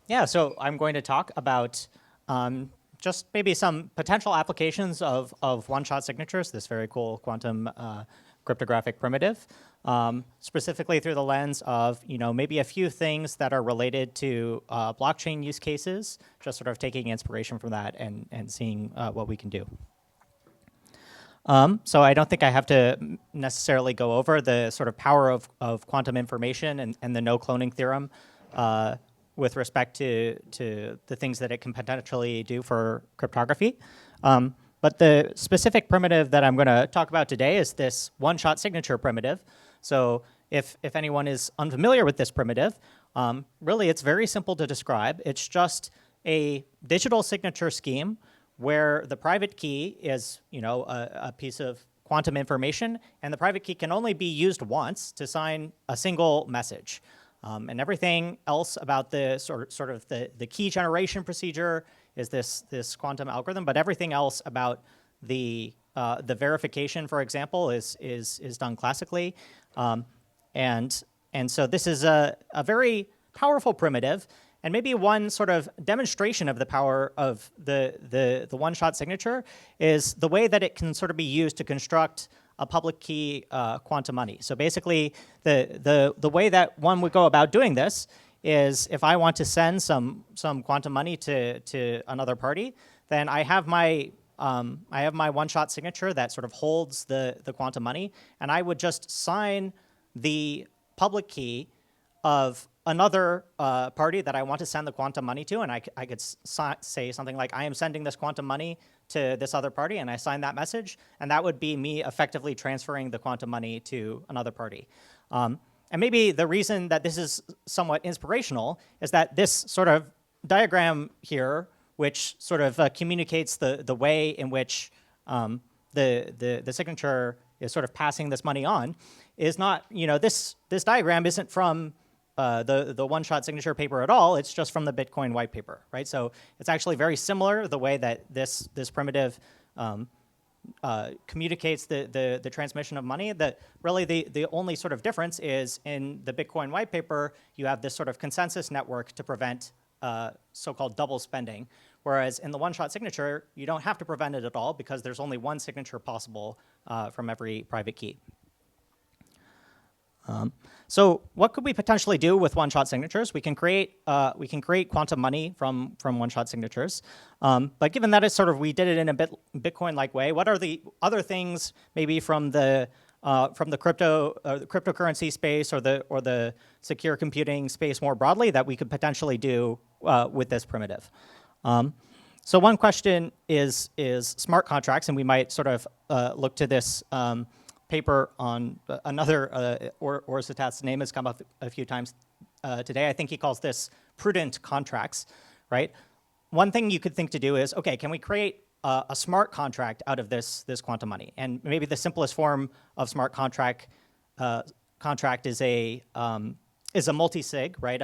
Yeah, so I'm going to talk about just maybe some potential applications of one-shot signatures, this very cool quantum cryptographic primitive, specifically through the lens of maybe a few things that are related to blockchain use cases, just sort of taking inspiration from that and seeing what we can do. So I don't think I have to necessarily go over the sort of power of quantum information and the no cloning theorem with respect to the things that it can potentially do for cryptography. But the specific primitive that I'm going to talk about today is this one-shot signature primitive. So if anyone is unfamiliar with this primitive, really it's very simple to describe. It's just a digital signature scheme where the private key is a piece of quantum information, and the private key can only be used once to sign a single message. And everything else about the sort of the key generation procedure is this quantum algorithm, but everything else about the verification, for example, is done classically. And so this is a very powerful primitive, and maybe one sort of demonstration of the power of the one-shot signature is the way that it can sort of be used to construct a public key quantum money. So basically, the way that one would go about doing this is if I want to send some quantum money to another party, then I have my one-shot signature that sort of holds the quantum money, and I would just sign the public key of another party that I want to send the quantum money to, and I could say something like, I am sending this quantum money to this other party, and I sign that message, and that would be me effectively transferring the quantum money to another party. And maybe the reason that this is somewhat inspirational is that this sort of diagram here, which sort of communicates the way in which the signature is sort of passing this money on, is not, this diagram isn't from the one-shot signature paper at all. It's just from the Bitcoin white paper, right? So it's actually very similar the way that this primitive communicates the transmission of money. That really the only sort of difference is in the Bitcoin white paper, you have this sort of consensus network to prevent so-called double spending, whereas in the one-shot signature, you don't have to prevent it at all because there's only one signature possible from every private key. So what could we potentially do with one-shot signatures? We can create quantum money from one-shot signatures. But given that it's sort of we did it in a Bitcoin-like way, what are the other things maybe from the cryptocurrency space or the secure computing space more broadly that we could potentially do with this primitive? So one question is smart contracts, and we might sort of look to this paper on another Orsitat's name has come up a few times today. I think he calls this prudent contracts, right? One thing you could think to do is, okay, can we create a smart contract out of this quantum money? And maybe the simplest form of smart contract is a multi-sig, right?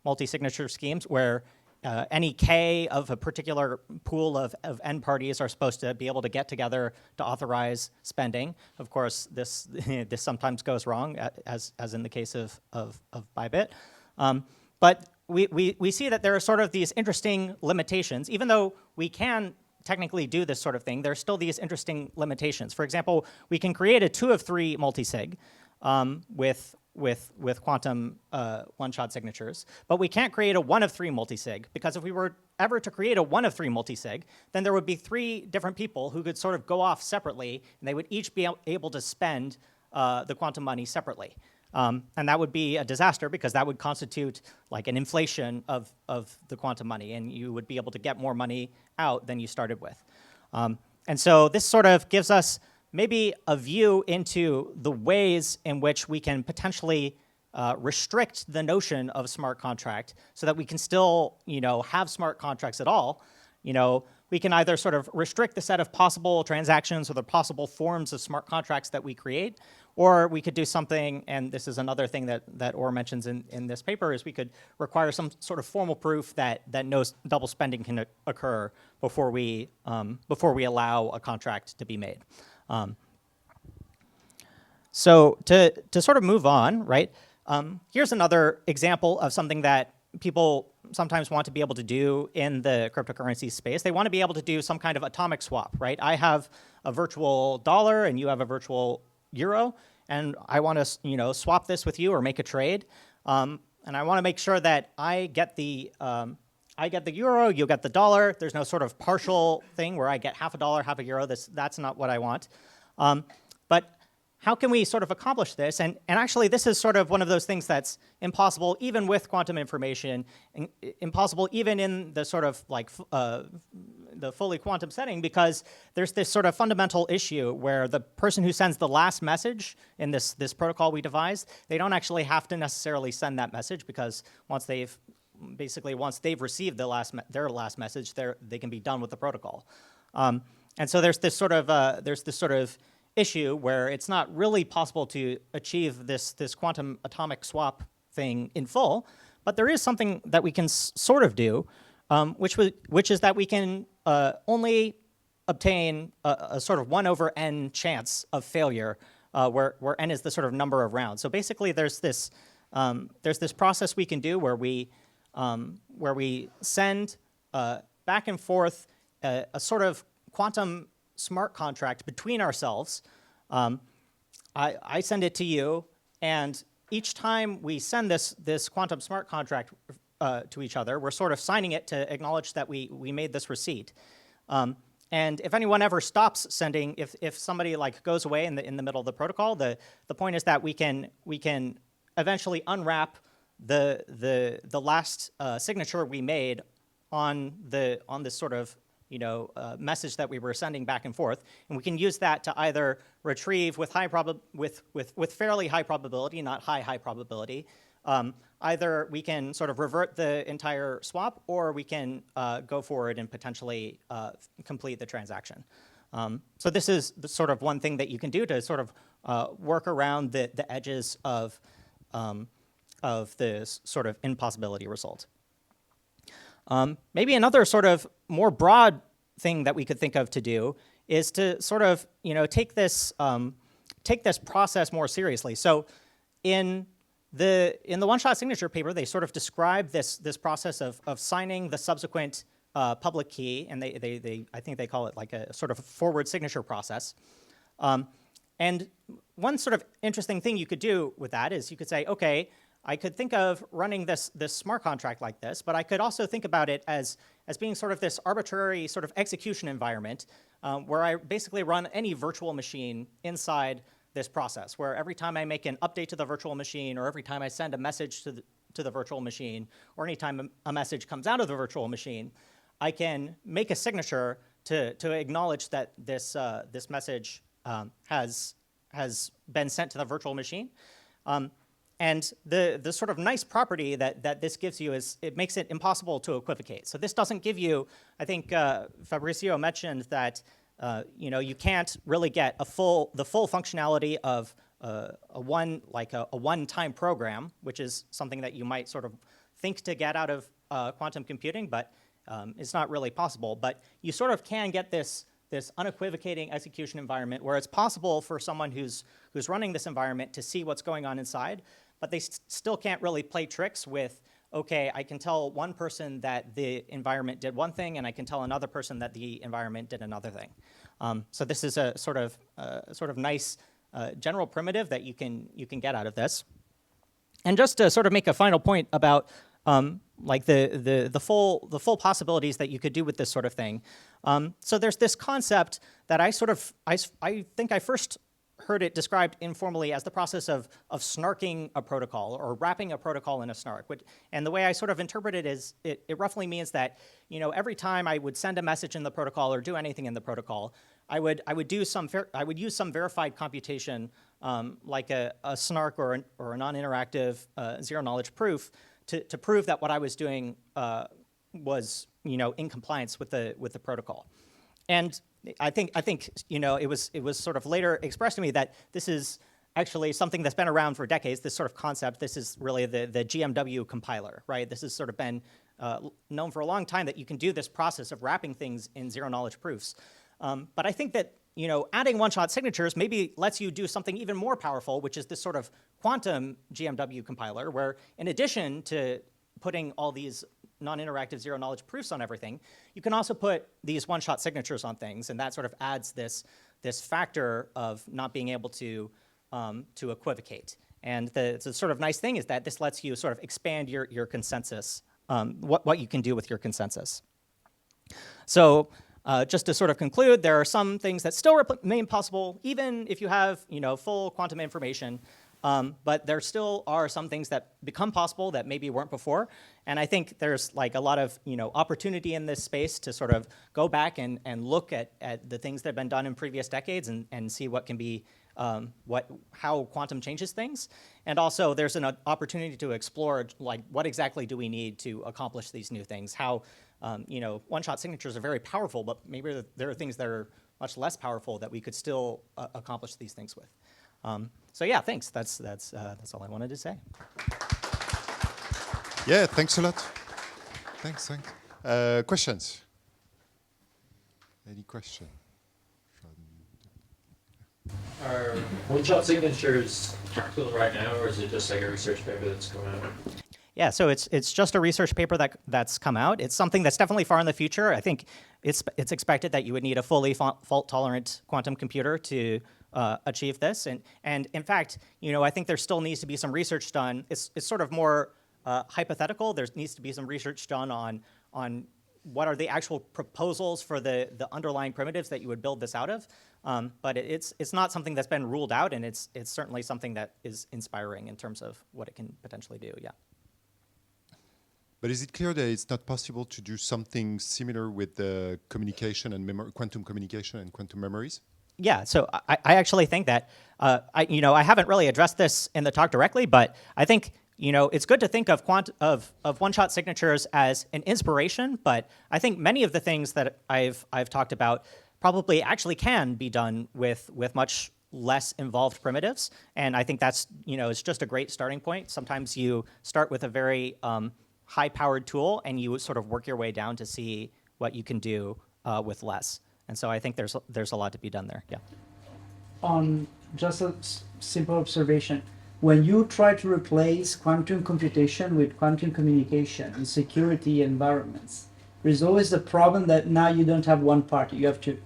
Multi-signature schemes where any K of a particular pool of N parties are supposed to be able to get together to authorize spending. Of course, this sometimes goes wrong, as in the case of Bybit. But we see that there are sort of these interesting limitations. Even though we can technically do this sort of thing, there's still these interesting limitations. For example, we can create a 2 of 3 multisig with quantum one-shot signatures, but we can't create a 1 of 3 multisig, because if we were ever to create a 1 of 3 multisig, then there would be 3 different people who could sort of go off separately, and they would each be able to spend the quantum money separately. And that would be a disaster, because that would constitute like an inflation of the quantum money, and you would be able to get more money out than you started with. And so this sort of gives us maybe a view into the ways in which we can potentially restrict the notion of smart contract so that we can still, have smart contracts at all. We can either sort of restrict the set of possible transactions or the possible forms of smart contracts that we create, or we could do something, and this is another thing that Orr mentions in this paper, is we could require some sort of formal proof that no double spending can occur before we allow a contract to be made. So to sort of move on, right? Here's another example of something that people sometimes want to be able to do in the cryptocurrency space. They want to be able to do some kind of atomic swap, right? I have a virtual dollar and you have a virtual euro, and I want to, swap this with you or make a trade. And I want to make sure that I get the euro, you get the dollar. There's no sort of partial thing where I get half a dollar, half a euro. That's not what I want. But how can we sort of accomplish this? And actually, this is sort of one of those things that's impossible even with quantum information, impossible even in the sort of like the fully quantum setting, because there's this sort of fundamental issue where the person who sends the last message in this protocol we devised, they don't actually have to necessarily send that message, because once they've received their last message, they can be done with the protocol. And so there's this sort of issue where it's not really possible to achieve this quantum atomic swap thing in full, but there is something that we can sort of do, which is that we can only obtain a sort of 1/n chance of failure, where n is the sort of number of rounds. So basically, there's this process we can do where we send back and forth a sort of quantum smart contract between ourselves. I send it to you, and each time we send this quantum smart contract to each other, we're sort of signing it to acknowledge that we made this receipt. And if anyone ever stops sending, if somebody like goes away in the middle of the protocol, the point is that we can eventually unwrap the last signature we made on this sort of message that we were sending back and forth, and we can use that to either retrieve with fairly high probability, not high probability. Either we can sort of revert the entire swap, or we can go forward and potentially complete the transaction. So this is the sort of one thing that you can do to sort of work around the edges of this sort of impossibility result. Maybe another sort of more broad thing that we could think of to do is to sort of take this process more seriously. So in the one-shot signature paper, they sort of describe this process of signing the subsequent public key, and I think they call it like a sort of forward signature process. And one sort of interesting thing you could do with that is you could say, okay, I could think of running this smart contract like this, but I could also think about it as being sort of this arbitrary sort of execution environment where I basically run any virtual machine inside this process, where every time I make an update to the virtual machine, or every time I send a message to the virtual machine, or any time a message comes out of the virtual machine, I can make a signature to acknowledge that this message has been sent to the virtual machine. And the sort of nice property that this gives you is it makes it impossible to equivocate. So this doesn't give you, I think Fabrizio mentioned that you can't really get the full functionality of a one-time program, which is something that you might sort of think to get out of quantum computing, but it's not really possible. But you sort of can get this unequivocating execution environment where it's possible for someone who's running this environment to see what's going on inside, but they still can't really play tricks with, okay, I can tell one person that the environment did one thing, and I can tell another person that the environment did another thing. So this is a sort of nice general primitive that you can get out of this. And just to sort of make a final point about like the full possibilities that you could do with this sort of thing. So there's this concept that I think I first heard it described informally as the process of snarking a protocol, or wrapping a protocol in a snark. And the way I sort of interpret it is it roughly means that every time I would send a message in the protocol or do anything in the protocol, I would use some verified computation like a snark or a non-interactive zero-knowledge proof to prove that what I was doing was in compliance with the protocol. And I think it was sort of later expressed to me that this is actually something that's been around for decades. This sort of concept. This is really the GMW compiler, right? This has sort of been known for a long time that you can do this process of wrapping things in zero-knowledge proofs. But I think that adding one-shot signatures maybe lets you do something even more powerful, which is this sort of quantum GMW compiler, where in addition to putting all these non-interactive zero-knowledge proofs on everything, you can also put these one-shot signatures on things, and that sort of adds this factor of not being able to equivocate. And the sort of nice thing is that this lets you sort of expand your consensus, what you can do with your consensus. So just to sort of conclude, there are some things that still remain possible, even if you have full quantum information. But there still are some things that become possible that maybe weren't before. And I think there's like a lot of opportunity in this space to sort of go back and look at the things that have been done in previous decades and see what can be, how quantum changes things. And also there's an opportunity to explore like what exactly do we need to accomplish these new things. How, one-shot signatures are very powerful, but maybe there are things that are much less powerful that we could still accomplish these things with. So yeah, thanks. That's all I wanted to say. Yeah, thanks a lot. Thanks. Questions? Any question? Are one-shot signatures practical right now, or is it just like a research paper that's come out? Yeah, so it's just a research paper that's come out. It's something that's definitely far in the future. I think it's expected that you would need a fully fault-tolerant quantum computer to achieve this. And in fact, I think there still needs to be some research done. It's sort of more hypothetical. There needs to be some research done on what are the actual proposals for the underlying primitives that you would build this out of. But it's not something that's been ruled out, and it's certainly something that is inspiring in terms of what it can potentially do, yeah. But is it clear that it's not possible to do something similar with the communication and quantum communication and quantum memories? Yeah, so I actually think that, I haven't really addressed this in the talk directly, but I think, it's good to think of one-shot signatures as an inspiration, but I think many of the things that I've talked about probably actually can be done with much less involved primitives, and I think that's, it's just a great starting point. Sometimes you start with a very high-powered tool, and you sort of work your way down to see what you can do with less. And so I think there's a lot to be done there, yeah. On just a simple observation, when you try to replace quantum computation with quantum communication in security environments, there's always the problem that now you don't have one party, you have two.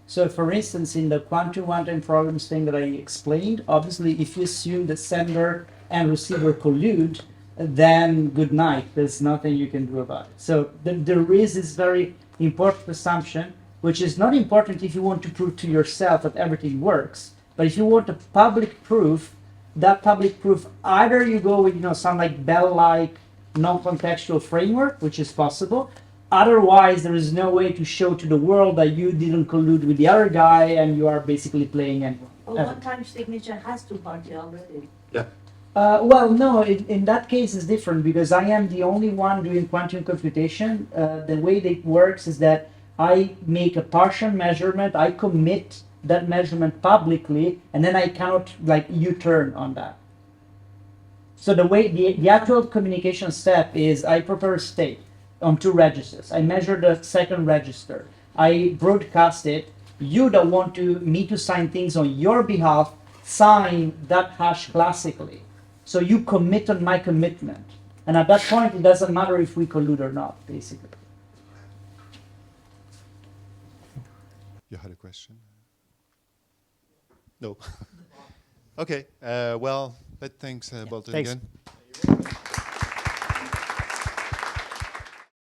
So for instance, in the quantum programs thing that I explained, obviously if you assume the sender and receiver collude, then good night, there's nothing you can do about it. So there is this very important assumption, which is not important if you want to prove to yourself that everything works, but if you want a public proof, that public proof, either you go with some like Bell-like non-contextual framework, which is possible, otherwise there is no way to show to the world that you didn't collude with the other guy and you are basically playing anyone. Well, one-time signature has two parties already. Yeah. Well, no, in that case it's different because I am the only one doing quantum computation. The way that it works is that I make a partial measurement, I commit that measurement publicly, and then I cannot like U-turn on that. So the way the actual communication step is I prepare a state on two registers. I measure the second register. I broadcast it. You that want me to sign things on your behalf, sign that hash classically. So you commit on my commitment. And at that point, it doesn't matter if we collude or not, basically. You had a question? No. Okay. Well, thanks, Bolton, Thanks. again.